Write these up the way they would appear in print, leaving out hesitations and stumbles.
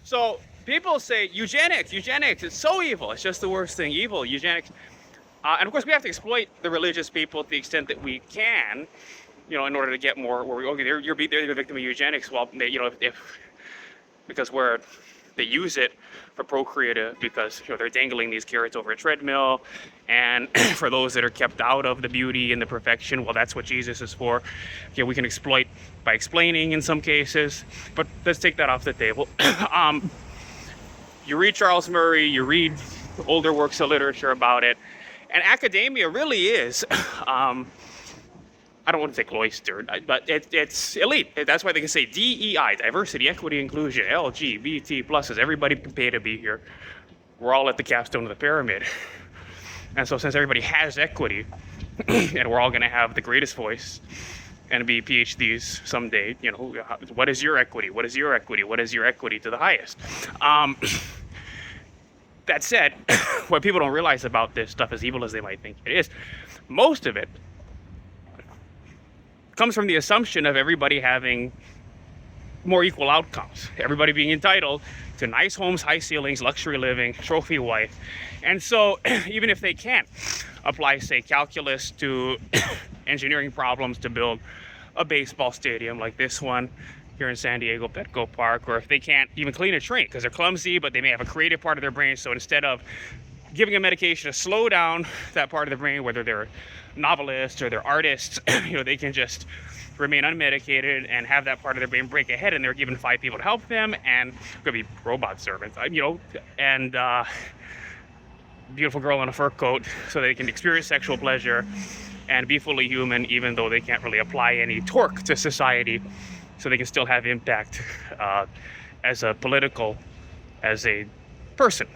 So people say eugenics, it's so evil. It's just the worst thing, evil, eugenics. And of course, we have to exploit the religious people to the extent that we can, in order to get more. Okay, they're the victim of eugenics. Well, if because they use it for procreative, because they're dangling these carrots over a treadmill, and for those that are kept out of the beauty and the perfection, well, that's what Jesus is for. We can exploit by explaining in some cases, but let's take that off the table. You read Charles Murray, you read older works of literature about it, and academia really is I don't want to say cloistered, but it's elite. That's why they can say DEI, diversity, equity, inclusion, LGBT pluses. Everybody can pay to be here. We're all at the capstone of the pyramid. And so since everybody has equity, and we're all going to have the greatest voice and be PhDs someday, what is your equity? What is your equity? What is your equity to the highest? That said, what people don't realize about this stuff, as evil as they might think it is, most of it comes from the assumption of everybody having more equal outcomes. Everybody being entitled to nice homes, high ceilings, luxury living, trophy wife. And so even if they can't apply, say, calculus to engineering problems to build a baseball stadium like this one here in San Diego, Petco Park, or if they can't even clean a train because they're clumsy, but they may have a creative part of their brain, so instead of giving a medication to slow down that part of the brain, whether they're novelists or they're artists, they can just remain unmedicated and have that part of their brain break ahead, and they're given 5 people to help them, and could be robot servants, and beautiful girl in a fur coat, so they can experience sexual pleasure and be fully human, even though they can't really apply any torque to society, so they can still have impact as a person.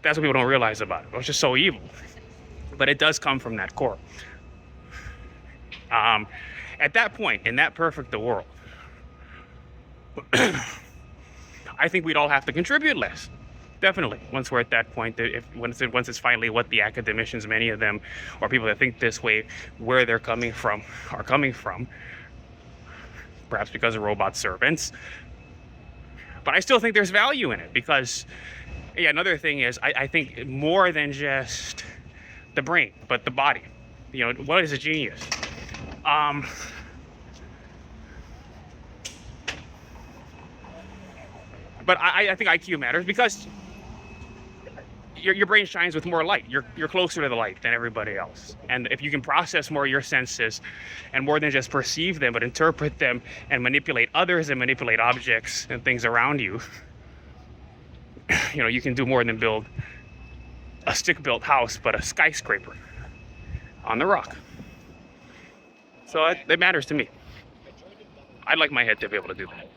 That's what people don't realize about it. It's just so evil. But it does come from that core. At that point, in that perfect world, I think we'd all have to contribute less. Definitely. Once we're at that point, once it's finally what the academicians, many of them, or people that think this way, where they're coming from, are coming from, perhaps because of robot servants. But I still think there's value in it, because another thing is, I think more than just the brain, but the body. What is a genius? But I think IQ matters because your brain shines with more light. You're closer to the light than everybody else. And if you can process more of your senses, and more than just perceive them, but interpret them and manipulate others and manipulate objects and things around you, you can do more than build a stick-built house, but a skyscraper on the rock. So it matters to me. I'd like my head to be able to do that.